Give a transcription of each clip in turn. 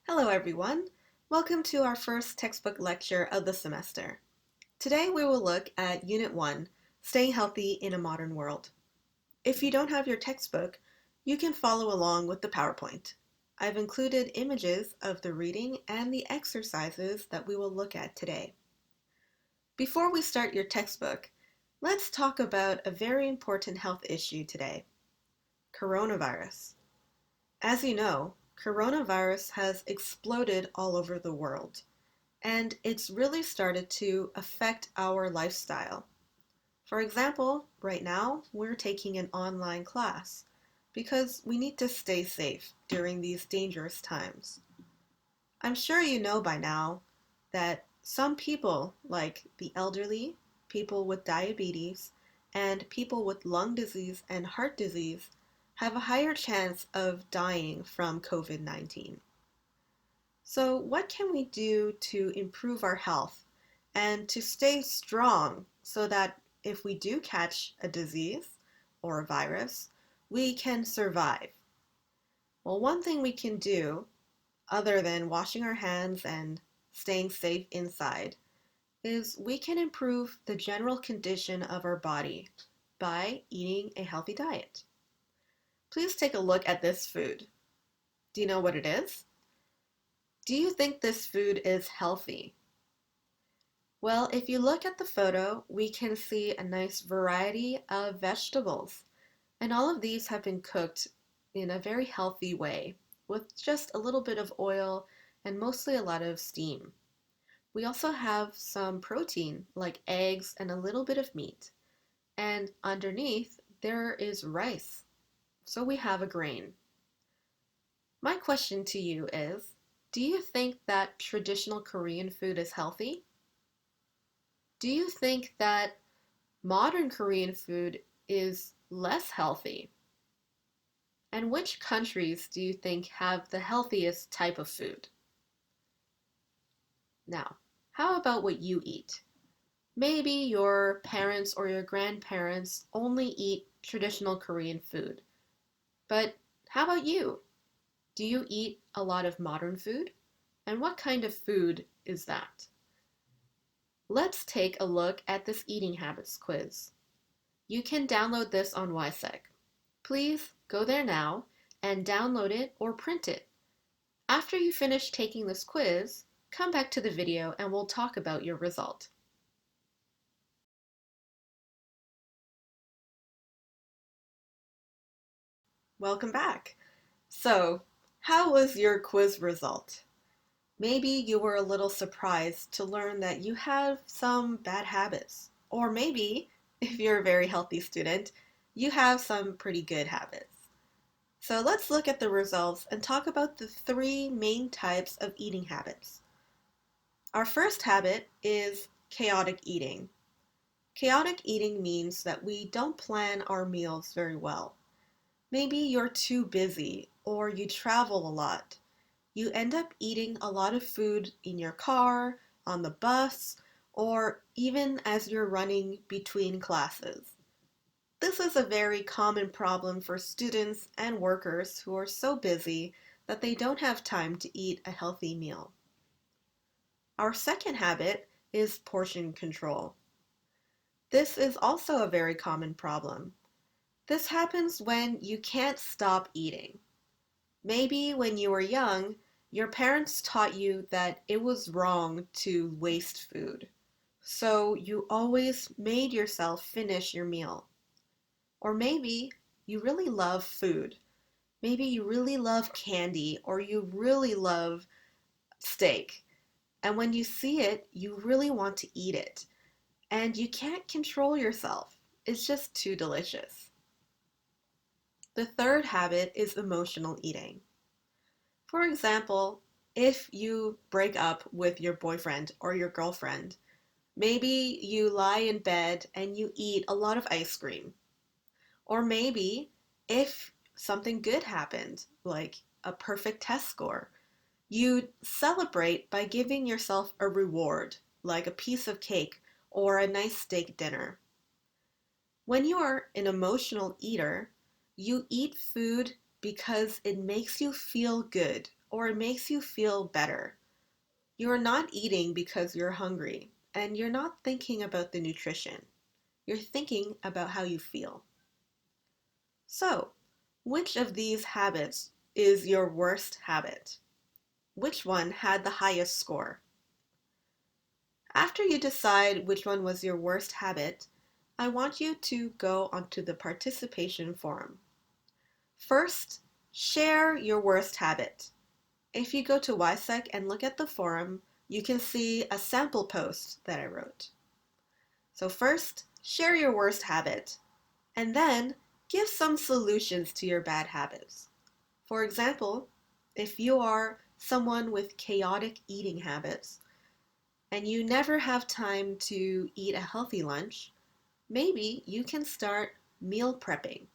Hello everyone. Welcome to our first textbook lecture of the semester. Today we will look at Unit 1, Staying Healthy in a Modern World. If you don't have your textbook, you can follow along with the PowerPoint. I've included images of the reading and the exercises that we will look at today. Before we start your textbook, let's talk about a very important health issue today, coronavirus. As you know, coronavirus has exploded all over the world, and it's really started to affect our lifestyle. For example, right now we're taking an online class because we need to stay safe during these dangerous times. I'm sure you know by now that some people, like the elderly, people with diabetes, and people with lung disease and heart disease, have a higher chance of dying from COVID-19. So, what can we do to improve our health and to stay strong so that if we do catch a disease or a virus, we can survive? Well, one thing we can do, other than washing our hands and staying safe inside, is we can improve the general condition of our body by eating a healthy diet. Please take a look at this food. Do you know what it is? Do you think this food is healthy? Well, if you look at the photo, we can see a nice variety of vegetables. And all of these have been cooked in a very healthy way with just a little bit of oil and mostly a lot of steam. We also have some protein like eggs and a little bit of meat. And underneath there is rice. So we have a grain. My question to you is, do you think that traditional Korean food is healthy? Do you think that modern Korean food is less healthy? And which countries do you think have the healthiest type of food? Now, how about what you eat? Maybe your parents or your grandparents only eat traditional Korean food. But how about you? Do you eat a lot of modern food? And what kind of food is that? Let's take a look at this eating habits quiz. You can download this on YSEC. Please go there now and download it or print it. After you finish taking this quiz, come back to the video and we'll talk about your result. Welcome back. So, how was your quiz result? Maybe you were a little surprised to learn that you have some bad habits. Or maybe, if you're a very healthy student, you have some pretty good habits. So let's look at the results and talk about the three main types of eating habits. Our first habit is chaotic eating. Chaotic eating means that we don't plan our meals very well. Maybe you're too busy or you travel a lot. You end up eating a lot of food in your car, on the bus, or even as you're running between classes. This is a very common problem for students and workers who are so busy that they don't have time to eat a healthy meal. Our second habit is portion control. This is also a very common problem. This happens when you can't stop eating. Maybe when you were young, your parents taught you that it was wrong to waste food. So you always made yourself finish your meal. Or maybe you really love food. Maybe you really love candy or you really love steak. And when you see it, you really want to eat it. And you can't control yourself. It's just too delicious. The third habit is emotional eating. For example, if you break up with your boyfriend or your girlfriend, maybe you lie in bed and you eat a lot of ice cream. Or maybe if something good happened, like a perfect test score, you celebrate by giving yourself a reward, like a piece of cake or a nice steak dinner. When you are an emotional eater, you eat food because it makes you feel good or it makes you feel better. You're not eating because you're hungry, and you're not thinking about the nutrition. You're thinking about how you feel. So, which of these habits is your worst habit? Which one had the highest score? After you decide which one was your worst habit, I want you to go onto the participation forum. First, share your worst habit. If you go to WISEC and look at the forum, you can see a sample post that I wrote. So first, share your worst habit, and then give some solutions to your bad habits. For example, if you are someone with chaotic eating habits and you never have time to eat a healthy lunch, maybe you can start meal prepping.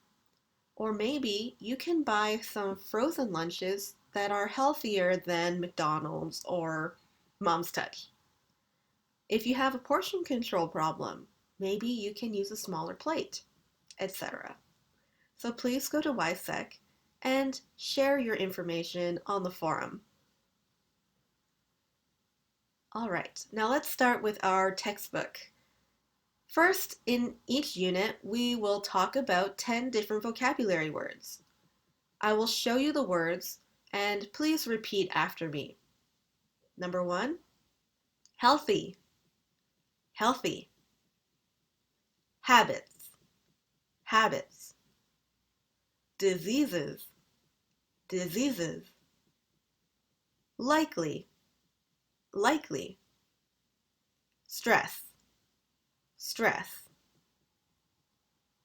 Or maybe you can buy some frozen lunches that are healthier than McDonald's or Mom's Touch. If you have a portion control problem, maybe you can use a smaller plate, etc. So please go to WISEC and share your information on the forum. All right, now let's start with our textbook. First, in each unit, we will talk about 10 different vocabulary words. I will show you the words, and please repeat after me. Number 1, healthy, healthy. Habits, habits. Diseases, diseases. Likely, likely. Stress, stress.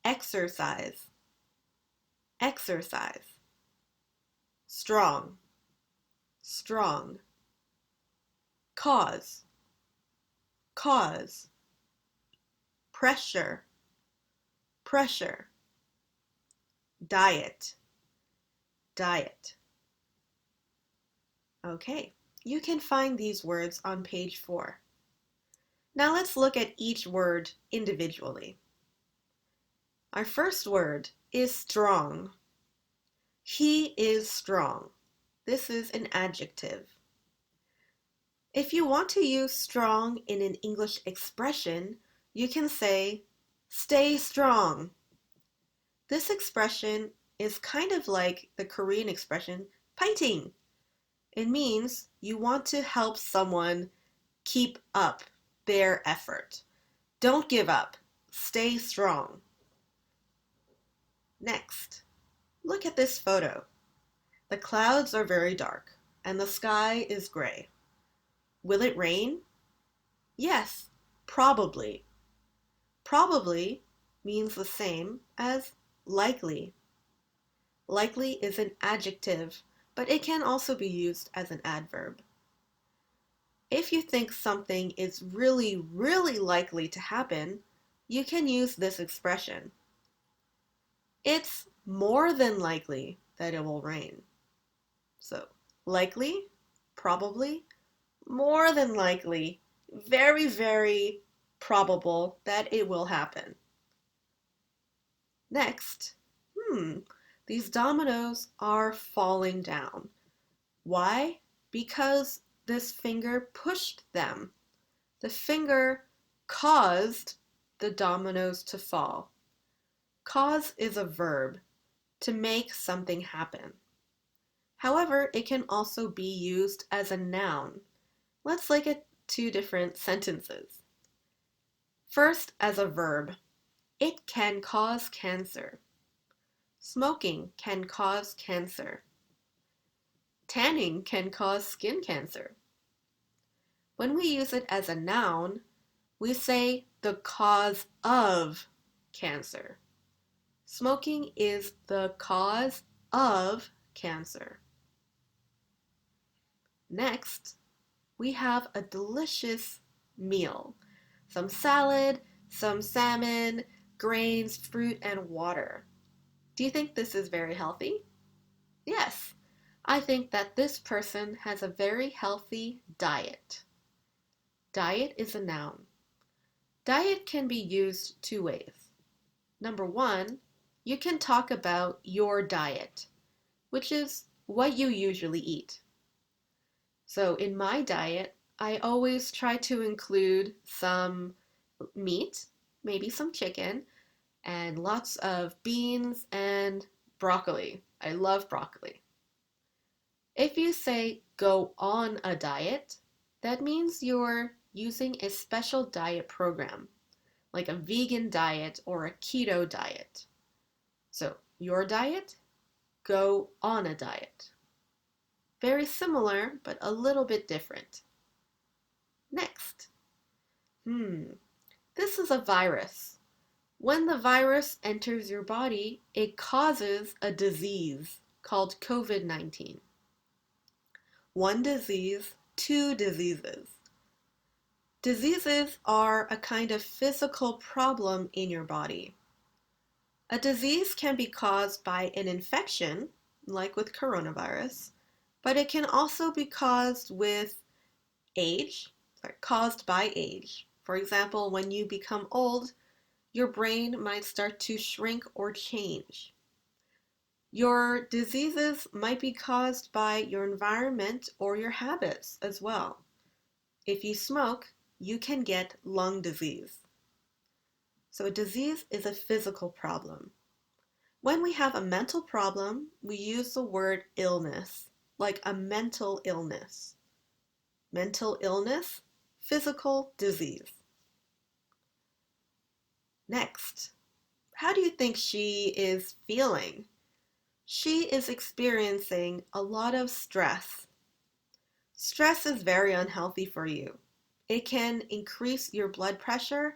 Exercise, exercise. Strong, strong. Cause, cause. Pressure, pressure. Diet, diet. Okay, you can find these words on page 4. Now let's look at each word individually. Our first word is strong. He is strong. This is an adjective. If you want to use strong in an English expression, you can say, stay strong. This expression is kind of like the Korean expression, 파이팅. It means you want to help someone keep up their effort. Don't give up. Stay strong. Next, look at this photo. The clouds are very dark and the sky is gray. Will it rain? Yes, probably. Probably means the same as likely. Likely is an adjective, but it can also be used as an adverb. If you think something is really, really likely to happen, you can use this expression. It's more than likely that it will rain. So, likely, probably, more than likely, very, very probable that it will happen. Next, these dominoes are falling down. Why? Because this finger pushed them. The finger caused the dominoes to fall. Cause is a verb, to make something happen. However, it can also be used as a noun. Let's look at 2 different sentences. First, as a verb, it can cause cancer. Smoking can cause cancer. Tanning can cause skin cancer. When we use it as a noun, we say the cause of cancer. Smoking is the cause of cancer. Next, we have a delicious meal. Some salad, some salmon, grains, fruit, and water. Do you think this is very healthy? Yes, I think that this person has a very healthy diet. Diet is a noun. Diet can be used 2 ways. Number 1, you can talk about your diet, which is what you usually eat. So in my diet, I always try to include some meat, maybe some chicken, and lots of beans and broccoli. I love broccoli. If you say go on a diet, that means you're using a special diet program, like a vegan diet or a keto diet. So, your diet, go on a diet. Very similar, but a little bit different. Next. This is a virus. When the virus enters your body, it causes a disease called COVID-19. One disease, two diseases. Diseases are a kind of physical problem in your body. A disease can be caused by an infection, like with coronavirus, but it can also be caused caused by age. For example, when you become old, your brain might start to shrink or change. Your diseases might be caused by your environment or your habits as well. If you smoke, you can get lung disease. So a disease is a physical problem. When we have a mental problem, we use the word illness, like a mental illness. Mental illness, physical disease. Next, how do you think she is feeling? She is experiencing a lot of stress. Stress is very unhealthy for you. It can increase your blood pressure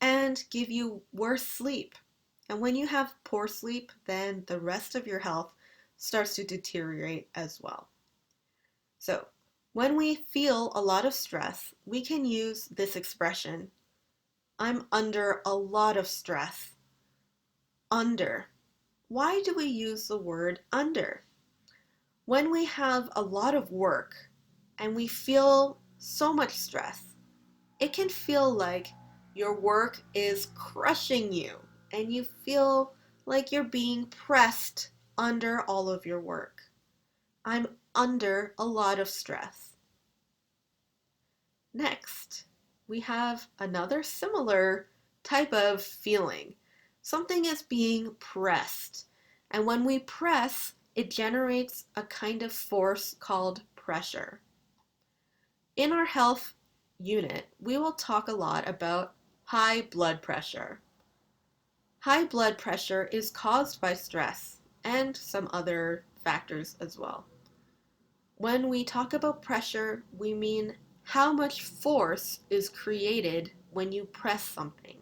and give you worse sleep. And when you have poor sleep, then the rest of your health starts to deteriorate as well. So, when we feel a lot of stress, we can use this expression, I'm under a lot of stress. Under. Why do we use the word under? When we have a lot of work and we feel so much stress, it can feel like your work is crushing you and you feel like you're being pressed under all of your work. I'm under a lot of stress. Next, we have another similar type of feeling. Something is being pressed. And when we press, it generates a kind of force called pressure. In our health unit, we will talk a lot about high blood pressure. High blood pressure is caused by stress and some other factors as well. When we talk about pressure, we mean how much force is created when you press something.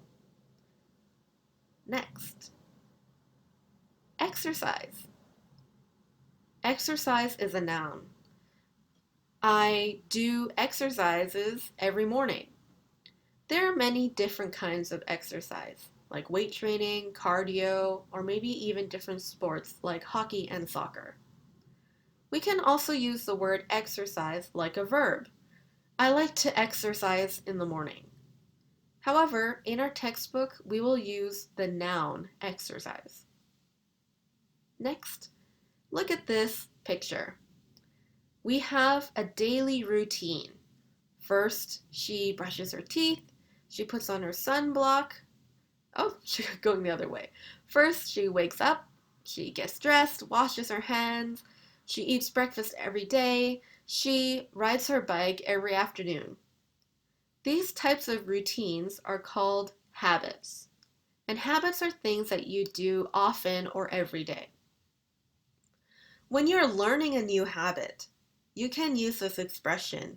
Next, exercise. Exercise is a noun. I do exercises every morning. There are many different kinds of exercise, like weight training, cardio, or maybe even different sports like hockey and soccer. We can also use the word exercise like a verb. I like to exercise in the morning. However, in our textbook, we will use the noun exercise. Next, look at this picture. We have a daily routine. First, she brushes her teeth, she puts on her sunblock. Oh, she's going the other way. First, she wakes up, she gets dressed, washes her hands, she eats breakfast every day, she rides her bike every afternoon. These types of routines are called habits. And habits are things that you do often or every day. When you're learning a new habit, you can use this expression,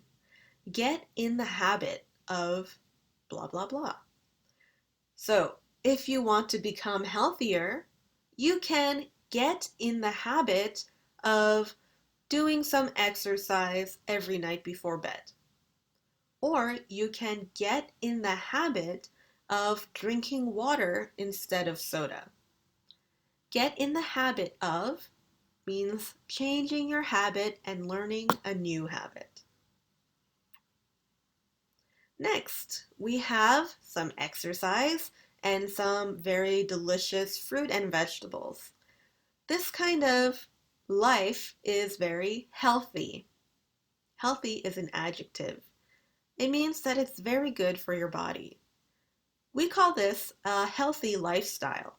get in the habit of blah, blah, blah. So, if you want to become healthier, you can get in the habit of doing some exercise every night before bed. Or you can get in the habit of drinking water instead of soda. Get in the habit of means changing your habit and learning a new habit. Next, we have some exercise and some very delicious fruit and vegetables. This kind of life is very healthy. Healthy is an adjective. It means that it's very good for your body. We call this a healthy lifestyle.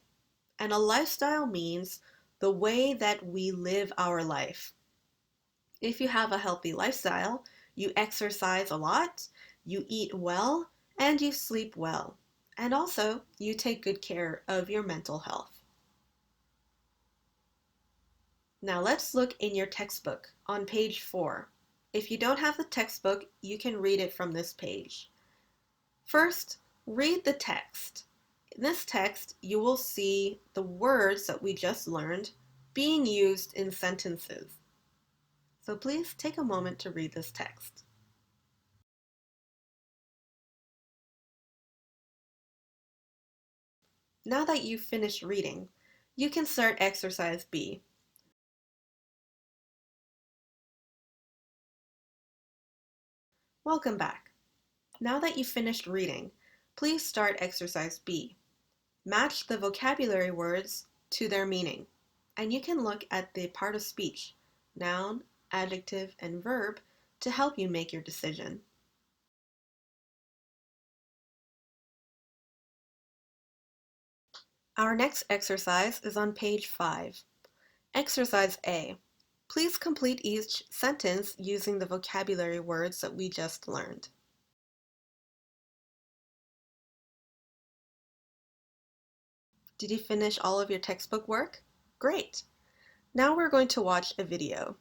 And a lifestyle means the way that we live our life. If you have a healthy lifestyle, you exercise a lot, you eat well, and you sleep well. And also, you take good care of your mental health. Now let's look in your textbook on page 4. If you don't have the textbook, you can read it from this page. First, read the text. In this text, you will see the words that we just learned being used in sentences. So please take a moment to read this text. Now that you've finished reading, you can start exercise B. Welcome back. Now that you've finished reading, please start exercise B. Match the vocabulary words to their meaning. And you can look at the part of speech, noun, adjective, and verb to help you make your decision. Our next exercise is on page 5. Exercise A. Please complete each sentence using the vocabulary words that we just learned. Did you finish all of your textbook work? Great! Now we're going to watch a video.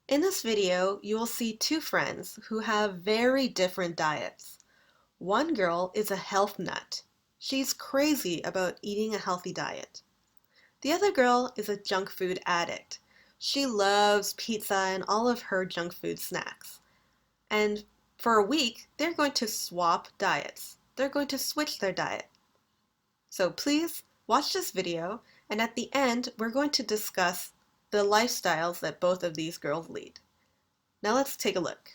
In this video, you will see two friends who have very different diets. One girl is a health nut. She's crazy about eating a healthy diet. The other girl is a junk food addict. She loves pizza and all of her junk food snacks. And for a week, they're going to swap diets. They're going to switch their diet. So please watch this video, and at the end, we're going to discuss the lifestyles that both of these girls lead. Now let's take a look.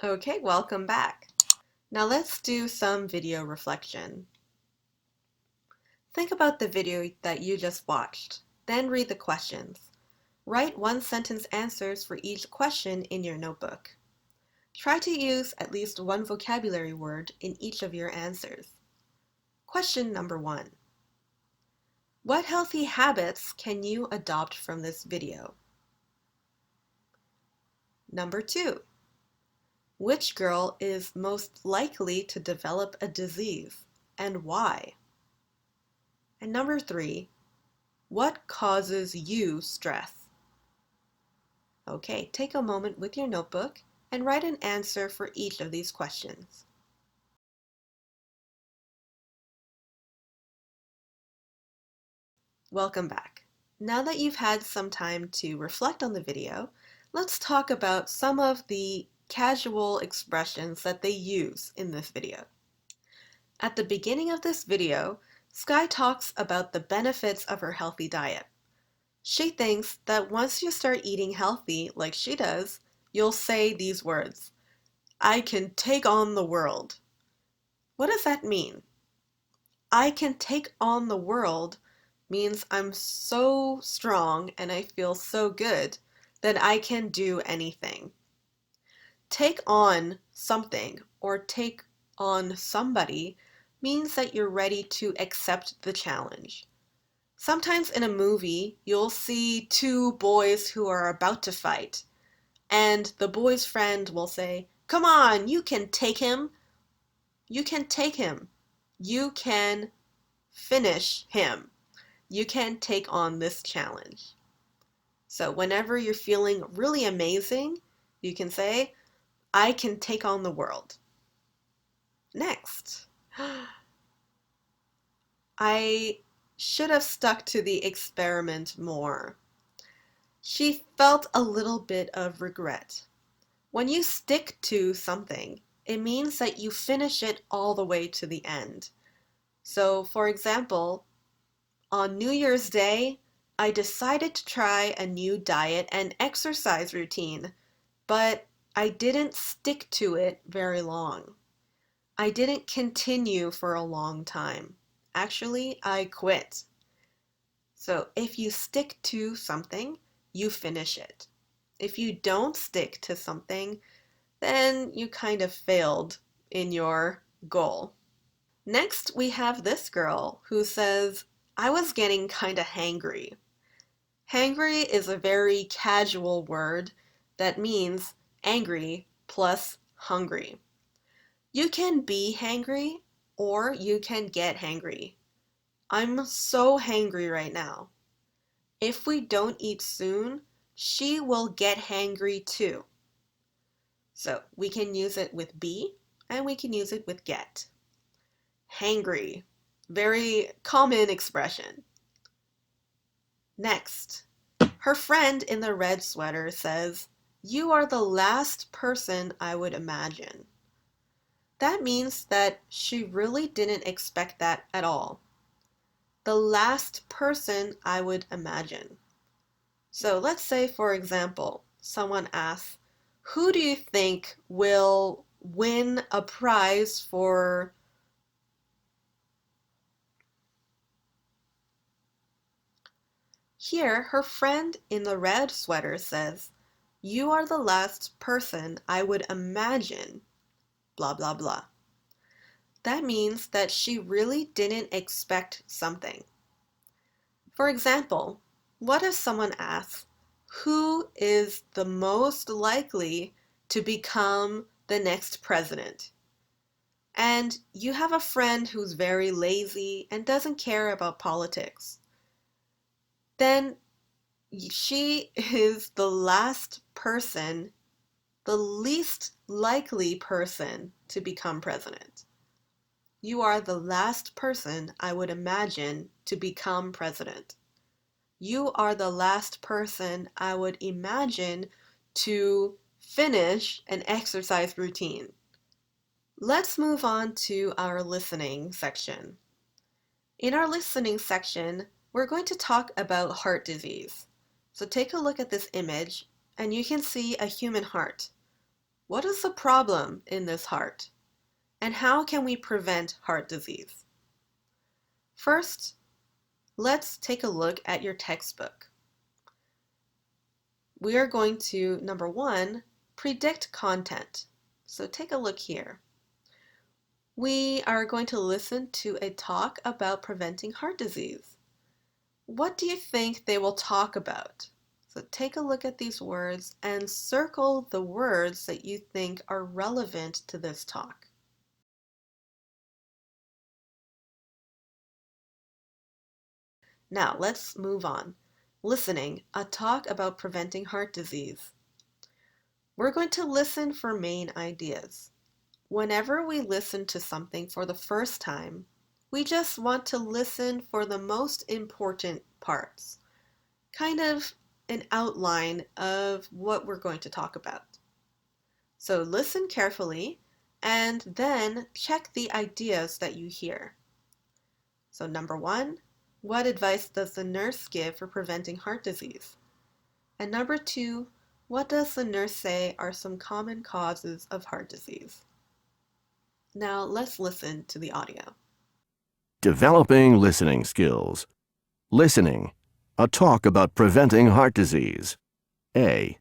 Okay, welcome back. Now let's do some video reflection. Think about the video that you just watched, then read the questions. Write one sentence answers for each question in your notebook. Try to use at least one vocabulary word in each of your answers. Question number 1. What healthy habits can you adopt from this video? Number 2. Which girl is most likely to develop a disease and why? And number 3, what causes you stress? Okay, take a moment with your notebook and write an answer for each of these questions. Welcome back. Now that you've had some time to reflect on the video, let's talk about some of the casual expressions that they use in this video. At the beginning of this video, Sky talks about the benefits of her healthy diet. She thinks that once you start eating healthy like she does, you'll say these words, "I can take on the world." What does that mean? I can take on the world means I'm so strong and I feel so good that I can do anything. Take on something or take on somebody means that you're ready to accept the challenge. Sometimes in a movie, you'll see two boys who are about to fight, and the boy's friend will say, "Come on, you can take him. You can take him. You can finish him. You can take on this challenge." So whenever you're feeling really amazing, you can say, "I can take on the world." Next. I should have stuck to the experiment more. She felt a little bit of regret. When you stick to something, it means that you finish it all the way to the end. So, for example, on New Year's Day, I decided to try a new diet and exercise routine, but I didn't stick to it very long. I didn't continue for a long time. Actually, I quit. So if you stick to something, you finish it. If you don't stick to something, then you kind of failed in your goal. Next, we have this girl who says, I was getting kind of hangry. Hangry is a very casual word that means angry plus hungry. You can be hangry or you can get hangry. I'm so hangry right now. If we don't eat soon, she will get hangry too. So we can use it with be and we can use it with get. Hangry, very common expression. Next, her friend in the red sweater says, you are the last person I would imagine. That means that she really didn't expect that at all. The last person I would imagine. So let's say, for example, someone asks, who do you think will win a prize for... Here, her friend in the red sweater says, you are the last person I would imagine, blah, blah, blah. That means that she really didn't expect something. For example, what if someone asks, who is the most likely to become the next president? And you have a friend who's very lazy and doesn't care about politics. Then she is the last person, the least likely person to become president. You are the last person I would imagine to become president. You are the last person I would imagine to finish an exercise routine. Let's move on to our listening section. In our listening section, we're going to talk about heart disease. So take a look at this image and you can see a human heart. What is the problem in this heart? And how can we prevent heart disease? First, let's take a look at your textbook. We are going to, number one, predict content. So take a look here. We are going to listen to a talk about preventing heart disease. What do you think they will talk about? So take a look at these words and circle the words that you think are relevant to this talk. Now let's move on. Listening, a talk about preventing heart disease. We're going to listen for main ideas. Whenever we listen to something for the first time, we just want to listen for the most important parts, kind of an outline of what we're going to talk about. So listen carefully and then check the ideas that you hear. So number one, what advice does the nurse give for preventing heart disease? And number two, what does the nurse say are some common causes of heart disease? Now let's listen to the audio. Developing listening skills. Listening, a talk about preventing heart disease. A.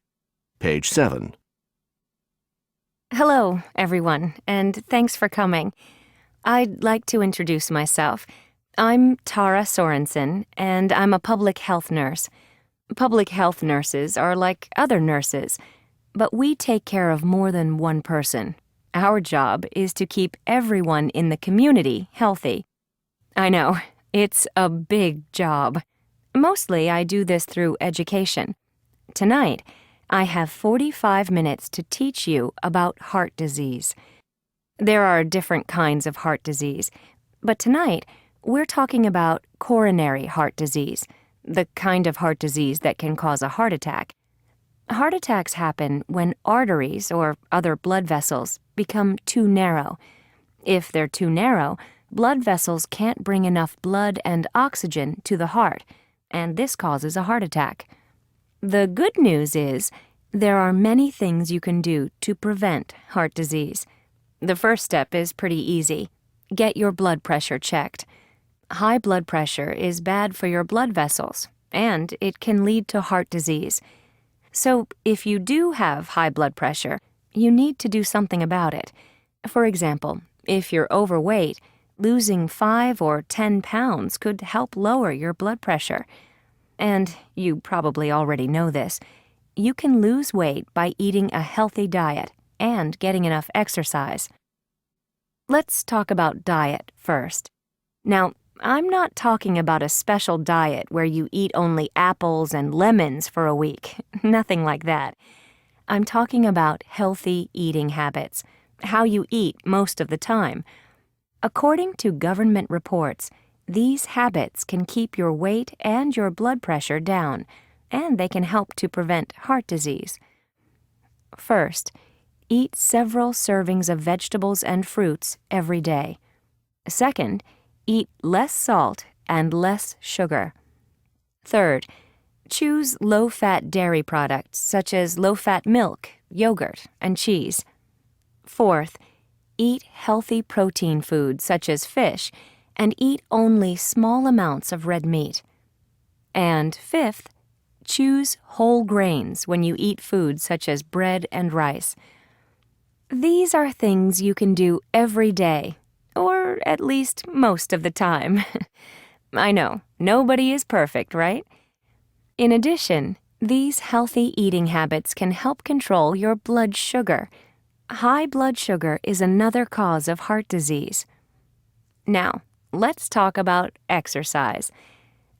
Page 7. Hello, everyone, and thanks for coming. I'd like to introduce myself. I'm Tara Sorensen, and I'm a public health nurse. Public health nurses are like other nurses, but we take care of more than one person. Our job is to keep everyone in the community healthy. I know, it's a big job. Mostly I do this through education. Tonight, I have 45 minutes to teach you about heart disease. There are different kinds of heart disease, but tonight we're talking about coronary heart disease, the kind of heart disease that can cause a heart attack. Heart attacks happen when arteries or other blood vessels become too narrow. If they're too narrow, blood vessels can't bring enough blood and oxygen to the heart, and this causes a heart attack. The good news is there are many things you can do to prevent heart disease. The first step is pretty easy. Get your blood pressure checked. high blood pressure is bad for your blood vessels, and it can lead to heart disease. So, if you do have high blood pressure, you need to do something about it. For example, if you're overweight, losing 5 or 10 pounds could help lower your blood pressure. And you probably already know this. You can lose weight by eating a healthy diet and getting enough exercise. Let's talk about diet first. Now, I'm not talking about a special diet where you eat only apples and lemons for a week. Nothing like that. I'm talking about healthy eating habits, how you eat most of the time. According to government reports, these habits can keep your weight and your blood pressure down, and they can help to prevent heart disease. First, eat several servings of vegetables and fruits every day. Second, eat less salt and less sugar. Third, choose low-fat dairy products such as low-fat milk, yogurt, and cheese. Fourth, eat healthy protein foods such as fish and eat only small amounts of red meat. And fifth, choose whole grains when you eat foods such as bread and rice. These are things you can do every day, or at least most of the time. I know, nobody is perfect, right? In addition, these healthy eating habits can help control your blood sugar. High blood sugar is another cause of heart disease. Now, let's talk about exercise.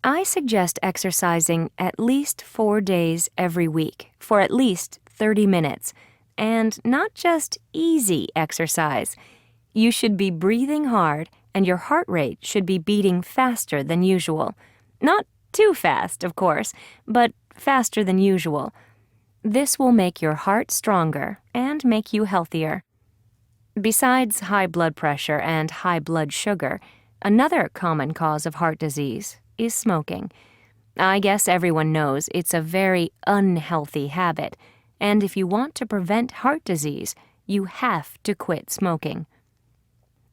I suggest exercising at least 4 days every week for at least 30 minutes, and not just easy exercise. You should be breathing hard, and your heart rate should be beating faster than usual. Not too fast, of course, but faster than usual. This will make your heart stronger and make you healthier. Besides high blood pressure and high blood sugar, another common cause of heart disease is smoking. I guess everyone knows it's a very unhealthy habit, and if you want to prevent heart disease, you have to quit smoking.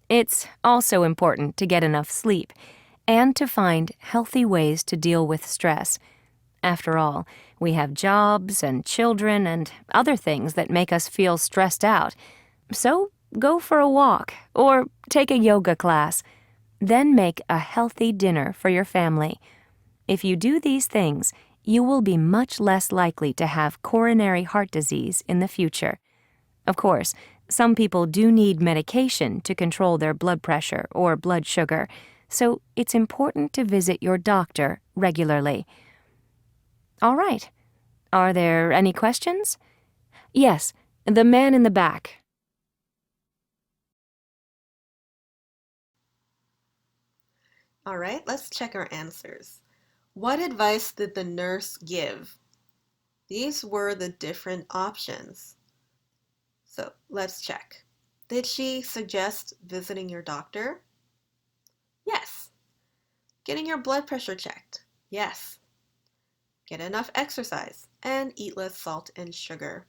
It's also important to get enough sleep and to find healthy ways to deal with stress. After all, we have jobs and children and other things that make us feel stressed out. So go for a walk or take a yoga class. Then make a healthy dinner for your family. If you do these things, you will be much less likely to have coronary heart disease in the future. Of course, some people do need medication to control their blood pressure or blood sugar, so it's important to visit your doctor regularly. All right. Are there any questions? Yes, the man in the back. All right, let's check our answers. What advice did the nurse give? These were the different options. So let's check. Did she suggest visiting your doctor? Yes. Getting your blood pressure checked? Yes. Get enough exercise and eat less salt and sugar.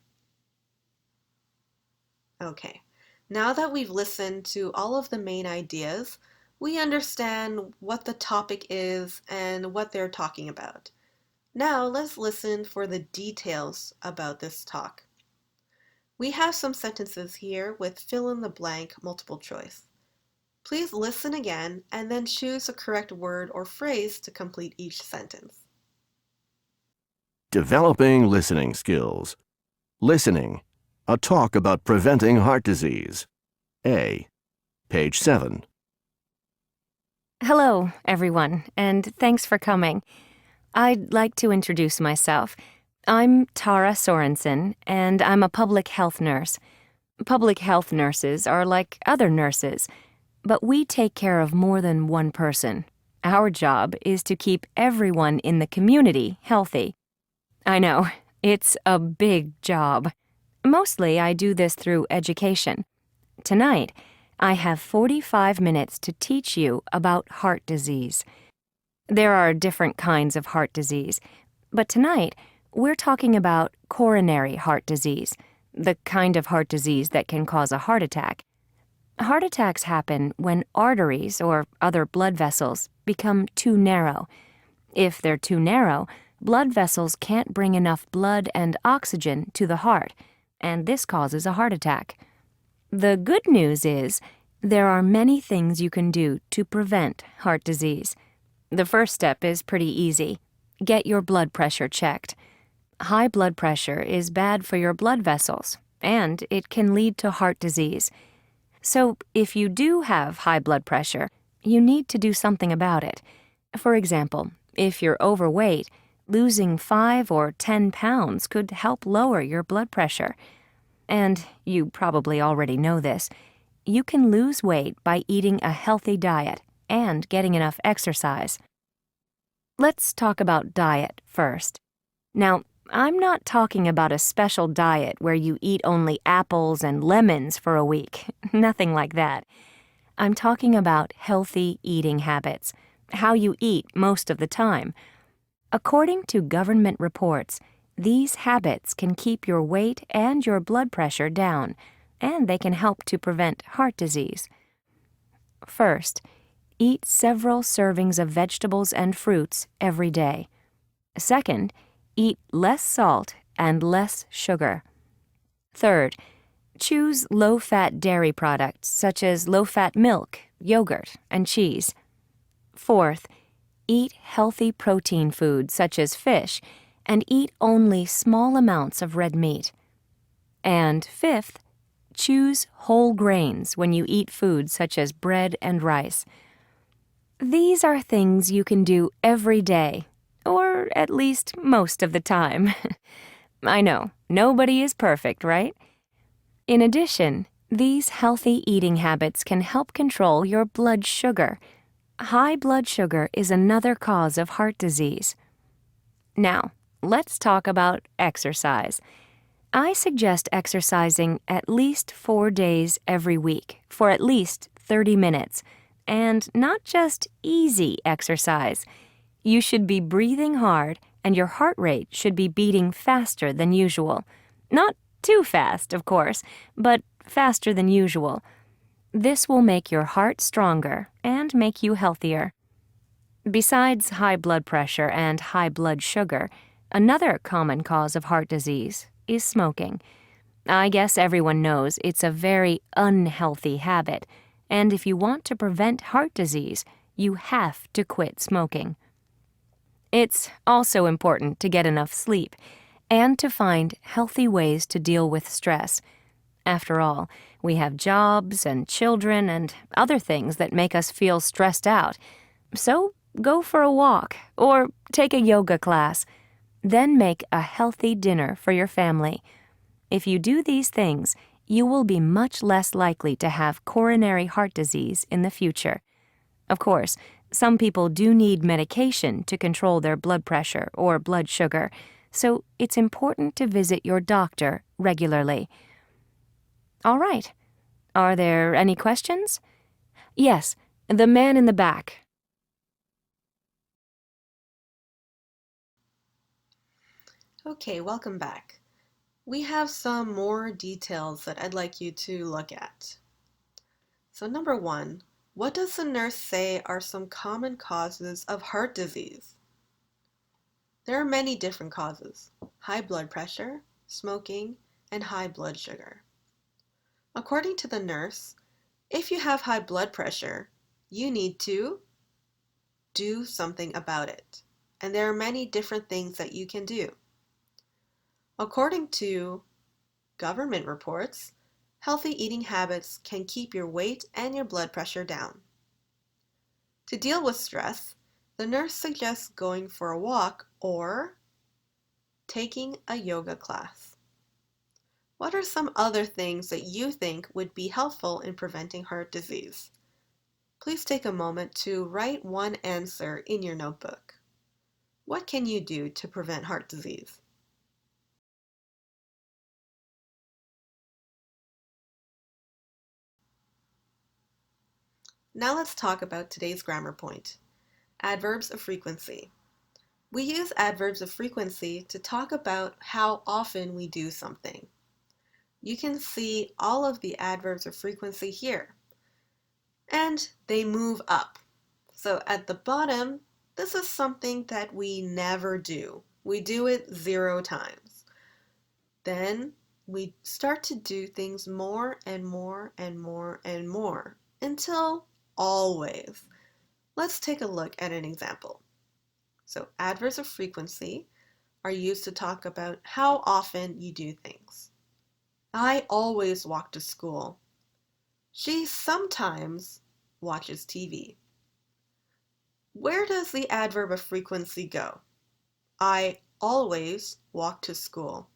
Okay, now that we've listened to all of the main ideas, we understand what the topic is and what they're talking about. Now let's listen for the details about this talk. We have some sentences here with fill-in-the-blank multiple choice. Please listen again and then choose a correct word or phrase to complete each sentence. Developing listening skills. Listening. A talk about preventing heart disease. A. Page 7. Hello, everyone, and thanks for coming. I'd like to introduce myself. I'm Tara Sorensen, and I'm a public health nurse. Public health nurses are like other nurses, but we take care of more than one person. Our job is to keep everyone in the community healthy. I know, it's a big job. Mostly I do this through education. Tonight, I have 45 minutes to teach you about heart disease. There are different kinds of heart disease, but tonight we're talking about coronary heart disease, the kind of heart disease that can cause a heart attack. Heart attacks happen when arteries or other blood vessels become too narrow. If they're too narrow, blood vessels can't bring enough blood and oxygen to the heart, and this causes a heart attack. The good news is there are many things you can do to prevent heart disease. The first step is pretty easy. Get your blood pressure checked. High blood pressure is bad for your blood vessels, and it can lead to heart disease. So, if you do have high blood pressure, you need to do something about it. For example, if you're overweight, losing 5 or 10 pounds could help lower your blood pressure. And you probably already know this. You can lose weight by eating a healthy diet and getting enough exercise. Let's talk about diet first. Now, I'm not talking about a special diet where you eat only apples and lemons for a week. Nothing like that. I'm talking about healthy eating habits, how you eat most of the time. According to government reports, these habits can keep your weight and your blood pressure down, and they can help to prevent heart disease. First, eat several servings of vegetables and fruits every day. Second, eat less salt and less sugar. Third, choose low-fat dairy products such as low-fat milk, yogurt, and cheese. Fourth, eat healthy protein foods such as fish and eat only small amounts of red meat. And fifth, choose whole grains when you eat foods such as bread and rice. These are things you can do every day, or at least most of the time. I know, nobody is perfect, right? In addition, these healthy eating habits can help control your blood sugar. High blood sugar is another cause of heart disease. Now, let's talk about exercise. I suggest exercising at least 4 days every week for at least 30 minutes, and not just easy exercise. You should be breathing hard, and your heart rate should be beating faster than usual. Not too fast, of course, but faster than usual. This will make your heart stronger and make you healthier. Besides high blood pressure and high blood sugar, another common cause of heart disease is smoking. I guess everyone knows it's a very unhealthy habit, and if you want to prevent heart disease, you have to quit smoking. It's also important to get enough sleep and to find healthy ways to deal with stress. After all, we have jobs and children and other things that make us feel stressed out. So go for a walk or take a yoga class. Then make a healthy dinner for your family. If you do these things, you will be much less likely to have coronary heart disease in the future. Of course, some people do need medication to control their blood pressure or blood sugar, so it's important to visit your doctor regularly. All right. Are there any questions? Yes, the man in the back. Okay, welcome back. We have some more details that I'd like you to look at. So number 1, what does the nurse say are some common causes of heart disease? There are many different causes: high blood pressure, smoking, and high blood sugar. According to the nurse, if you have high blood pressure, you need to do something about it. And there are many different things that you can do. According to government reports, healthy eating habits can keep your weight and your blood pressure down. To deal with stress, the nurse suggests going for a walk or taking a yoga class. What are some other things that you think would be helpful in preventing heart disease? Please take a moment to write one answer in your notebook. What can you do to prevent heart disease? Now let's talk about today's grammar point, adverbs of frequency. We use adverbs of frequency to talk about how often we do something. You can see all of the adverbs of frequency here. and they move up. So at the bottom, this is something that we never do. We do it 0 times. Then we start to do things more and more and more and more until always. Let's take a look at an example. So adverbs of frequency are used to talk about how often you do things. I always walk to school. She sometimes watches TV. Where does the adverb of frequency go? I always walk to school.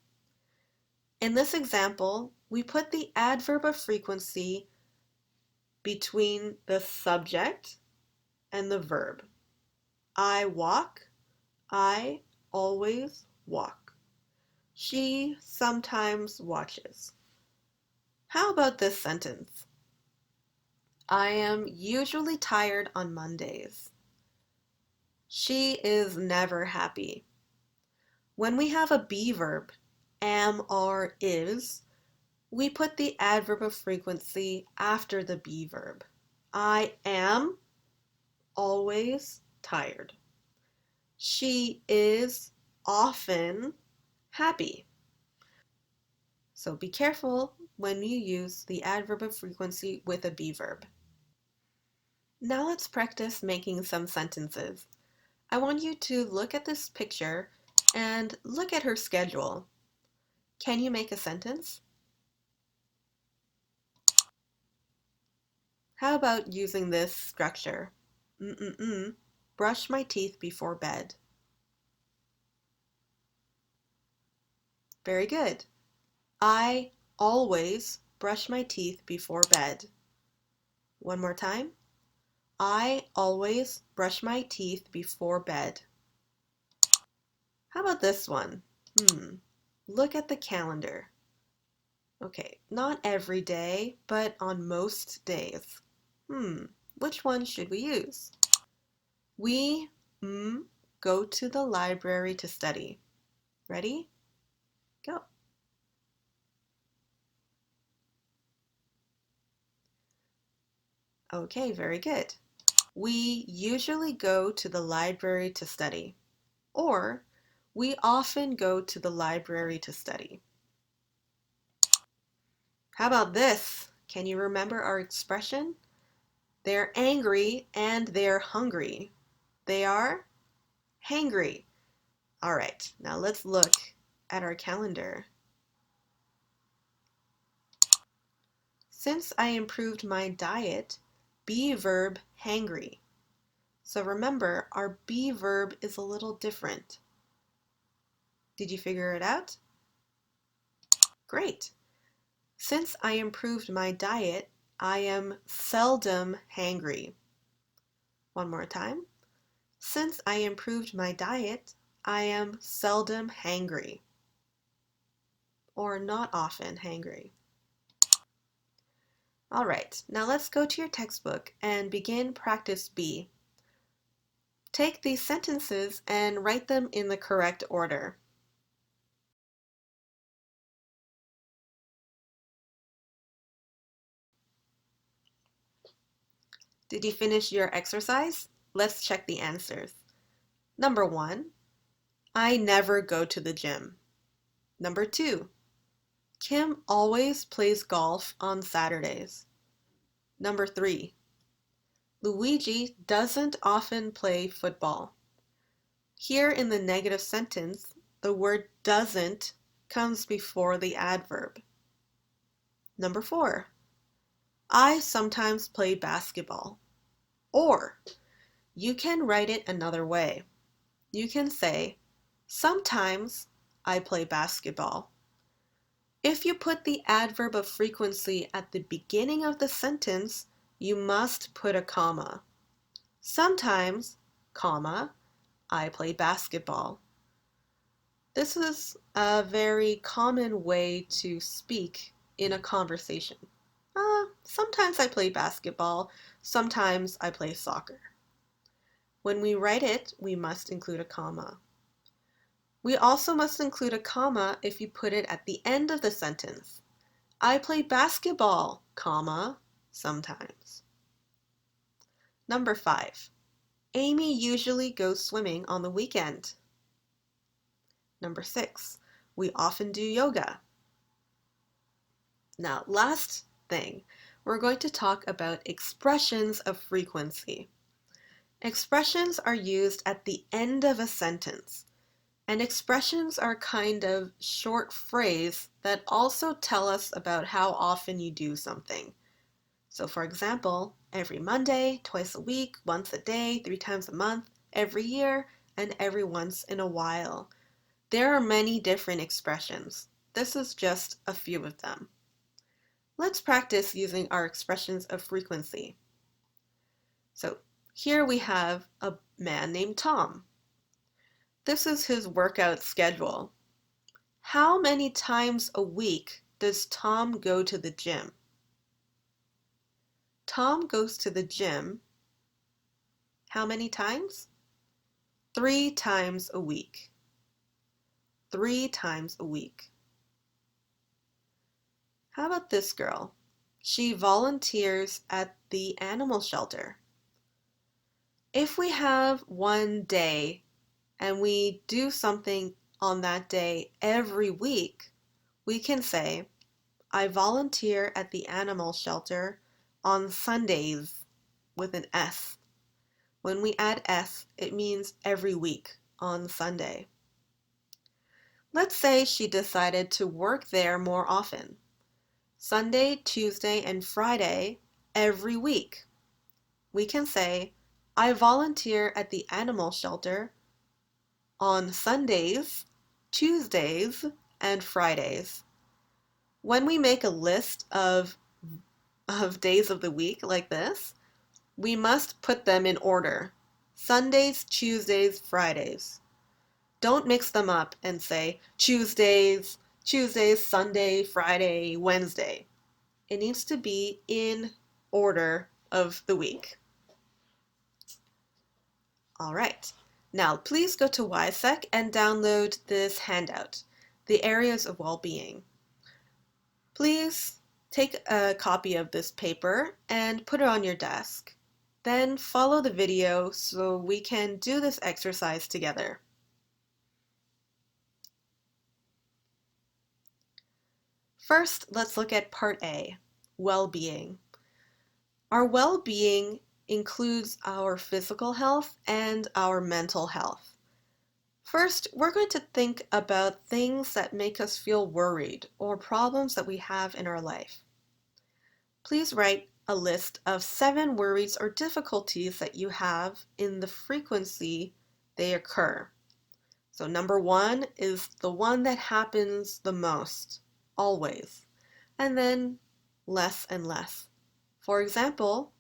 In this example, we put the adverb of frequency between the subject and the verb. I walk, I always walk. She sometimes watches. How about this sentence? I am usually tired on Mondays. She is never happy. When we have a be verb, am, are, is, we put the adverb of frequency after the be verb. I am always tired. She is often happy. So be careful when you use the adverb of frequency with a be verb. Now let's practice making some sentences. I want you to look at this picture and look at her schedule. Can you make a sentence? How about using this structure? Brush my teeth before bed. Very good. I always brush my teeth before bed. One more time. I always brush my teeth before bed. How about this one? Look at the calendar. Okay, not every day, but on most days. Which one should we use? We go to the library to study. Ready? Go. Okay, very good. We usually go to the library to study. Or, we often go to the library to study. How about this? Can you remember our expression? They're angry and they're hungry. They are hangry. All right, now let's look at our calendar. Since I improved my diet, be verb hangry. So remember, our be verb is a little different. Did you figure it out? Great. Since I improved my diet, I am seldom hangry. One more time. Since I improved my diet, I am seldom hangry. Or not often hangry. All right, now let's go to your textbook and begin practice B. Take these sentences and write them in the correct order. Did you finish your exercise? Let's check the answers. Number 1, I never go to the gym. Number 2, Kim always plays golf on Saturdays. Number 3, Luigi doesn't often play football. Here in the negative sentence, the word doesn't comes before the adverb. Number 4, I sometimes play basketball. Or, you can write it another way. You can say, sometimes I play basketball. If you put the adverb of frequency at the beginning of the sentence, you must put a comma. Sometimes, comma, I play basketball. This is a very common way to speak in a conversation. Sometimes I play basketball, sometimes I play soccer. When we write it, we must include a comma. We also must include a comma if you put it at the end of the sentence. I play basketball, comma, sometimes. Number 5. Amy usually goes swimming on the weekend. Number 6. We often do yoga. Now, last thing, we're going to talk about expressions of frequency. Expressions are used at the end of a sentence, and expressions are kind of short phrase that also tell us about how often you do something. So for example, every Monday, twice a week, once a day, 3 times a month, every year, and every once in a while. There are many different expressions. This is just a few of them. Let's practice using our expressions of frequency. So here we have a man named Tom. This is his workout schedule. How many times a week does Tom go to the gym? Tom goes to the gym how many times? 3 times a week. 3 times a week. How about this girl? She volunteers at the animal shelter. If we have one day and we do something on that day every week, we can say, I volunteer at the animal shelter on Sundays with an S. When we add S, it means every week on Sunday. Let's say she decided to work there more often. Sunday, Tuesday, and Friday every week. We can say, I volunteer at the animal shelter on Sundays, Tuesdays, and Fridays. When we make a list of days of the week like this, we must put them in order. Sundays, Tuesdays, Fridays. Don't mix them up and say Tuesdays, Sunday, Friday, Wednesday. It needs to be in order of the week. All right. Now, please go to WISEC and download this handout, The Areas of Well-Being. Please take a copy of this paper and put it on your desk. Then follow the video so we can do this exercise together. First, let's look at Part A, well-being. Our well-being includes our physical health and our mental health. First, we're going to think about things that make us feel worried or problems that we have in our life. Please write a list of 7 worries or difficulties that you have in the frequency they occur. So number 1 is the one that happens the most, always, and then less and less. For example,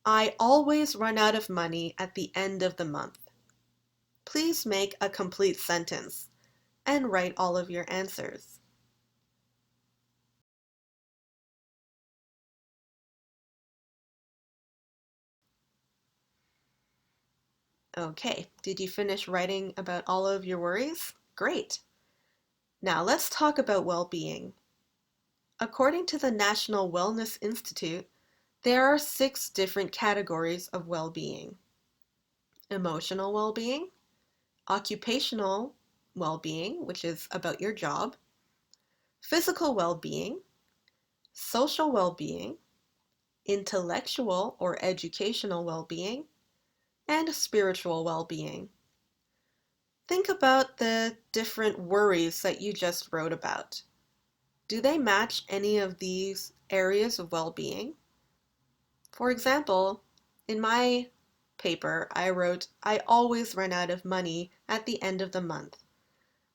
I always run out of money at the end of the month. Please make a complete sentence and write all of your answers. Okay, did you finish writing about all of your worries? Great. Now let's talk about well-being. According to the National Wellness Institute, there are 6 different categories of well-being. Emotional well-being, occupational well-being, which is about your job, physical well-being, social well-being, intellectual or educational well-being, and spiritual well-being. Think about the different worries that you just wrote about. Do they match any of these areas of well-being? For example, in my paper, I wrote, I always run out of money at the end of the month.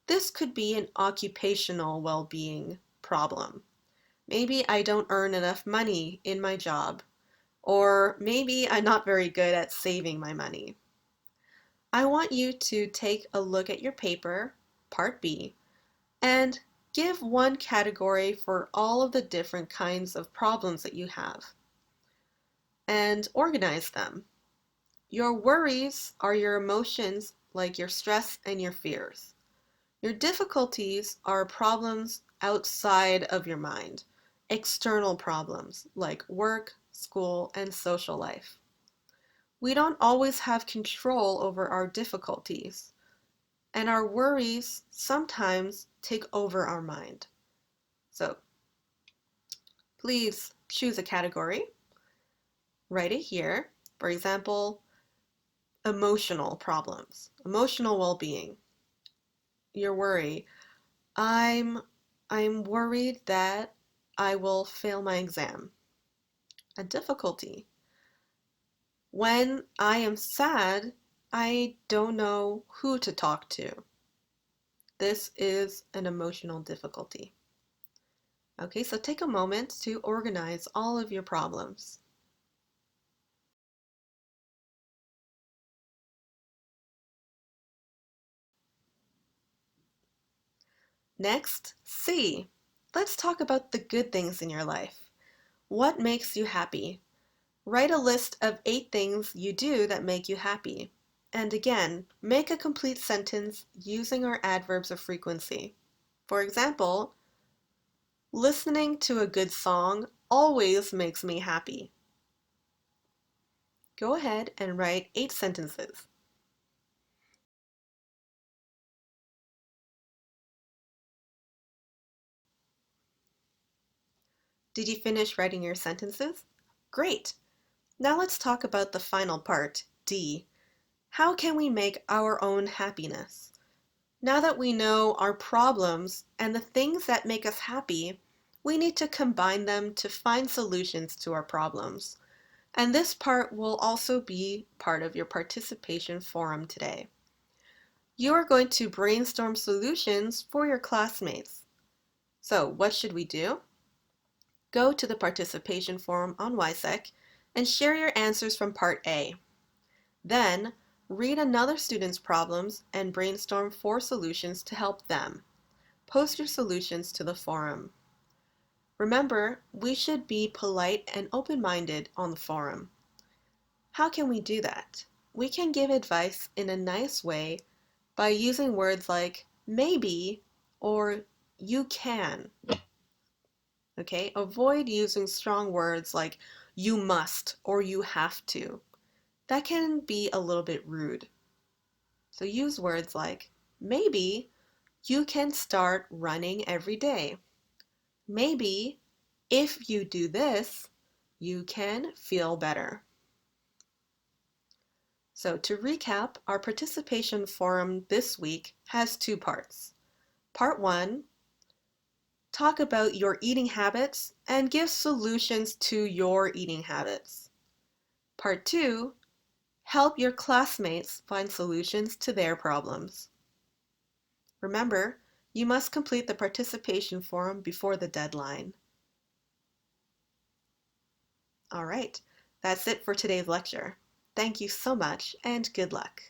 This could be an occupational well-being problem. Maybe I don't earn enough money in my job, or maybe I'm not very good at saving my money. I want you to take a look at your paper, Part B, and give one category for all of the different kinds of problems that you have, and organize them. Your worries are your emotions, like your stress and your fears. Your difficulties are problems outside of your mind, external problems like work, school, and social life. We don't always have control over our difficulties, and our worries sometimes take over our mind. So please choose a category, write it here. For example, emotional problems, emotional well-being. Your worry. I'm I'm worried that I will fail my exam. A difficulty. When I am sad, I don't know who to talk to. This is an emotional difficulty. Okay, so take a moment to organize all of your problems. Next, C. Let's talk about the good things in your life. What makes you happy? Write a list of 8 things you do that make you happy. And again, make a complete sentence using our adverbs of frequency. For example, listening to a good song always makes me happy. Go ahead and write 8 sentences. Did you finish writing your sentences? Great! Now let's talk about the final part, D. How can we make our own happiness? Now that we know our problems and the things that make us happy, we need to combine them to find solutions to our problems. And this part will also be part of your participation forum today. You are going to brainstorm solutions for your classmates. So what should we do? Go to the participation forum on WISEC and share your answers from part A. Then, read another student's problems and brainstorm 4 solutions to help them. Post your solutions to the forum. Remember, we should be polite and open-minded on the forum. How can we do that? We can give advice in a nice way by using words like maybe or you can. Okay, avoid using strong words like you must or you have to. That can be a little bit rude. So use words like maybe you can start running every day. Maybe if you do this, you can feel better. So to recap, our participation forum this week has 2 parts. Part 1, talk about your eating habits and give solutions to your eating habits. Part 2, help your classmates find solutions to their problems. Remember, you must complete the participation forum before the deadline. All right, that's it for today's lecture. Thank you so much and good luck.